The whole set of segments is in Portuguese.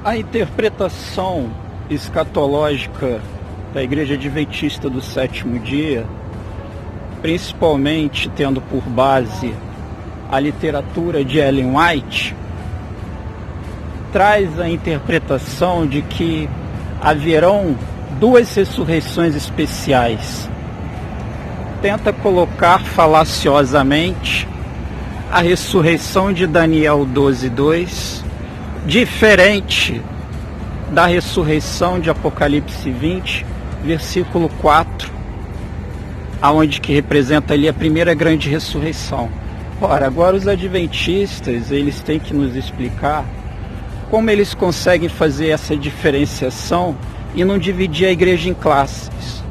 A interpretação escatológica da Igreja Adventista do Sétimo Dia, principalmente tendo por base a literatura de Ellen White, traz a interpretação de que haverão duas ressurreições especiais. Tenta colocar falaciosamente a ressurreição de Daniel 12:2, diferente da ressurreição de Apocalipse 20, versículo 4, aonde que representa ali a primeira grande ressurreição. Ora, agora os adventistas, eles têm que nos explicar como eles conseguem fazer essa diferenciação e não dividir a igreja em classes.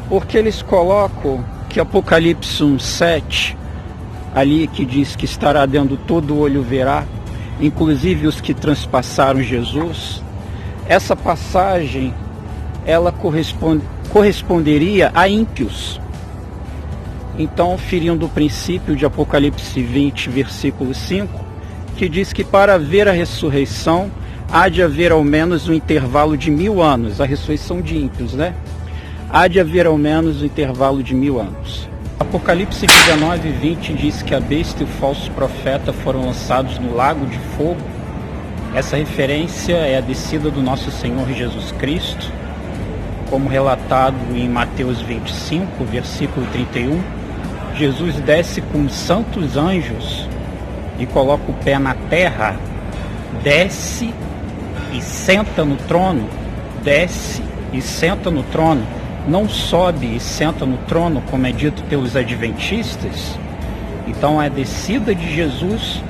Porque eles colocam que Apocalipse 1:7, ali que diz que estará dentro todo olho verá, inclusive os que transpassaram Jesus, essa passagem ela corresponderia a ímpios. Então, ferindo o princípio de Apocalipse 20, versículo 5, que diz que para ver a ressurreição há de haver ao menos um intervalo de 1000 anos, a ressurreição de ímpios, né? Há de haver ao menos um intervalo de 1000 anos. Apocalipse 19:20 diz que a besta e o falso profeta foram lançados no lago de fogo. Essa referência é a descida do nosso Senhor Jesus Cristo, como relatado em Mateus 25, versículo 31. Jesus desce com os santos anjos e coloca o pé na terra, desce e senta no trono, desce e senta no trono. Não sobe e senta no trono, como é dito pelos adventistas. Então é a descida de Jesus,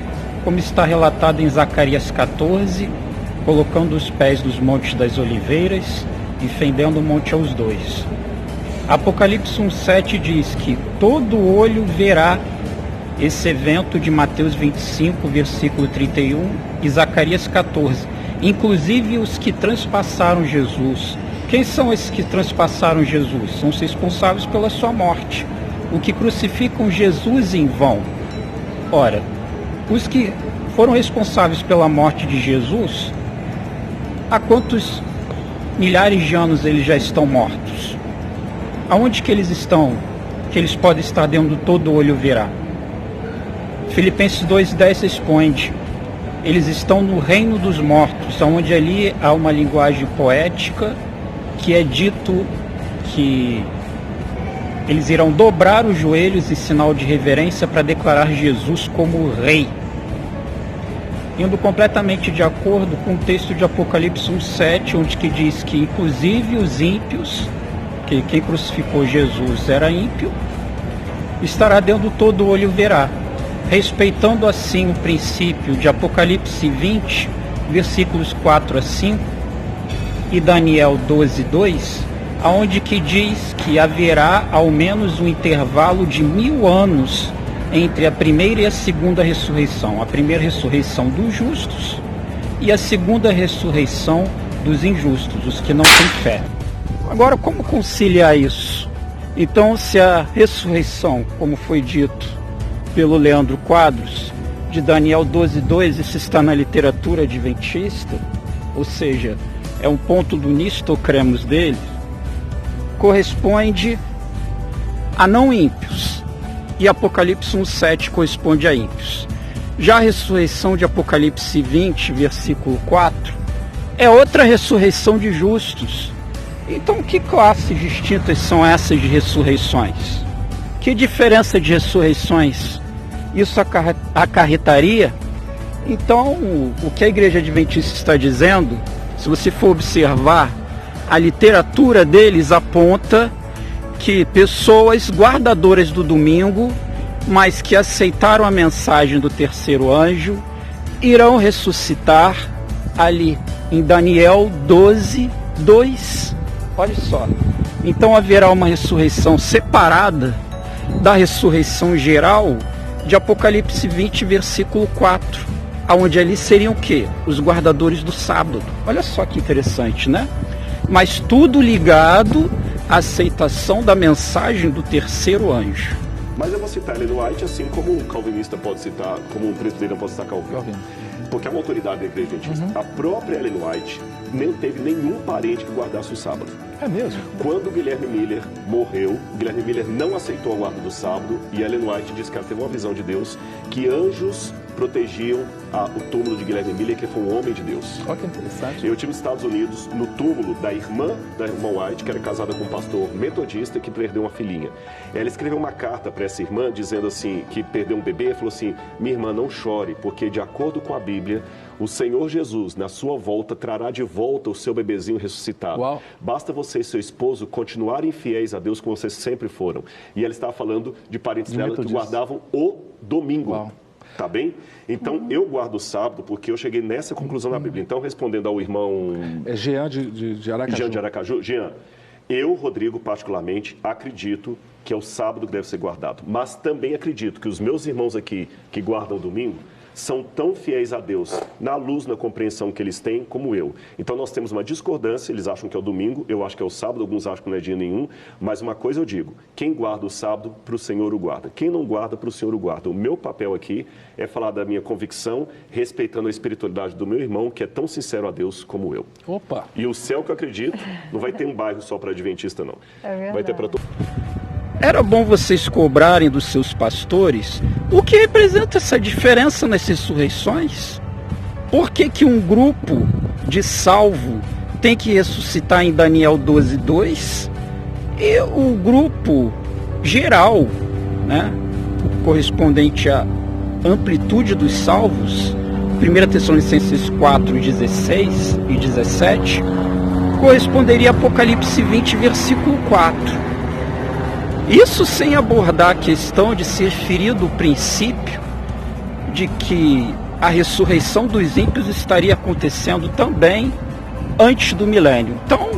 como está relatado em Zacarias 14, colocando os pés nos montes das oliveiras e fendendo o monte aos dois. Apocalipse 1:7 diz que todo olho verá esse evento de Mateus 25, versículo 31 e Zacarias 14, inclusive os que transpassaram Jesus. Quem são esses que transpassaram Jesus? São os responsáveis pela sua morte, os que crucificam Jesus em vão. Ora, os que foram responsáveis pela morte de Jesus, há quantos milhares de anos eles já estão mortos? Aonde que eles estão? Que eles podem estar dentro do todo olho verá. Filipenses 2:10 responde: eles estão no reino dos mortos, onde ali há uma linguagem poética que é dito que eles irão dobrar os joelhos em sinal de reverência para declarar Jesus como rei. Indo completamente de acordo com o texto de Apocalipse 1:7, onde que diz que inclusive os ímpios, que quem crucificou Jesus era ímpio, estará dentro do todo olho verá, respeitando assim o princípio de Apocalipse 20, versículos 4 a 5, e Daniel 12:2, aonde que diz que haverá ao menos um intervalo de 1000 anos entre a primeira e a segunda ressurreição. A primeira ressurreição dos justos e a segunda ressurreição dos injustos, os que não têm fé. Agora, como conciliar isso? Então, se a ressurreição, como foi dito pelo Leandro Quadros, de Daniel 12:2, isso está na literatura adventista, ou seja, é um ponto do Nistocremos dele, corresponde a não ímpios, e Apocalipse 1:7 corresponde a ímpios. Já a ressurreição de Apocalipse 20, versículo 4, é outra ressurreição de justos. Então, que classes distintas são essas de ressurreições? Que diferença de ressurreições isso acarretaria? Então, o que a Igreja Adventista está dizendo, se você for observar, a literatura deles aponta que pessoas guardadoras do domingo, mas que aceitaram a mensagem do terceiro anjo, irão ressuscitar ali em Daniel 12:2. Olha só. Então haverá uma ressurreição separada da ressurreição geral de Apocalipse 20, versículo 4, onde ali seriam o quê? Os guardadores do sábado. Olha só que interessante, né? Mas tudo ligado à aceitação da mensagem do terceiro anjo. Mas eu vou citar Ellen White, assim como um calvinista pode citar, como um presbiteriano pode citar Calvino. porque é uma autoridade da igreja adventista. A própria Ellen White não teve nenhum parente que guardasse o sábado. É mesmo? Quando o Guilherme Miller morreu, o Guilherme Miller não aceitou a guarda do sábado e Ellen White disse que ela teve uma visão de Deus que anjos protegiam o túmulo de Guilherme Miller, que foi um homem de Deus. Olha que interessante. Eu estive nos Estados Unidos, no túmulo da irmã White, que era casada com um pastor metodista que perdeu uma filhinha. Ela escreveu uma carta para essa irmã dizendo assim, que perdeu um bebê, e falou assim: minha irmã, não chore, porque de acordo com a Bíblia, o Senhor Jesus, na sua volta, trará de volta o seu bebezinho ressuscitado. Uau. Basta você e seu esposo continuarem fiéis a Deus como vocês sempre foram. E ela estava falando de parentes dela que guardavam o domingo. Uau. Tá bem? Então, eu guardo o sábado porque eu cheguei nessa conclusão na Bíblia. Então, respondendo ao irmão... É Jean de Aracaju. Jean de Aracaju. Jean, eu, Rodrigo, particularmente, acredito que é o sábado que deve ser guardado. Mas também acredito que os meus irmãos aqui, que guardam o domingo, são tão fiéis a Deus, na luz, na compreensão que eles têm, como eu. Então, nós temos uma discordância, eles acham que é o domingo, eu acho que é o sábado, alguns acham que não é dia nenhum, mas uma coisa eu digo, quem guarda o sábado, para o Senhor o guarda. Quem não guarda, para o Senhor o guarda. O meu papel aqui é falar da minha convicção, respeitando a espiritualidade do meu irmão, que é tão sincero a Deus como eu. Opa! E o céu que eu acredito, não vai ter um bairro só para adventista, não. É verdade. Vai ter para todo. Era bom vocês cobrarem dos seus pastores o que representa essa diferença nas ressurreições. Por que que um grupo de salvo tem que ressuscitar em Daniel 12:2 e o grupo geral, né, correspondente à amplitude dos salvos, 1 Tessalonicenses 4:16 e 17, corresponderia a Apocalipse 20, versículo 4. Isso sem abordar a questão de ser ferido o princípio de que a ressurreição dos ímpios estaria acontecendo também antes do milênio. Então,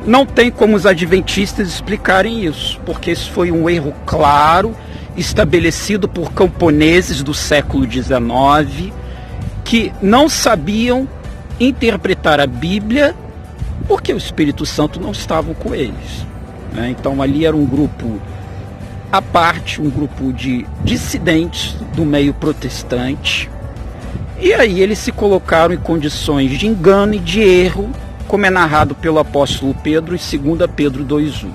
não tem como os adventistas explicarem isso, porque isso foi um erro claro, estabelecido por camponeses do século XIX, que não sabiam interpretar a Bíblia porque o Espírito Santo não estava com eles. Então ali era um grupo à parte, um grupo de dissidentes do meio protestante, e aí eles se colocaram em condições de engano e de erro, como é narrado pelo apóstolo Pedro em 2 Pedro 2:1.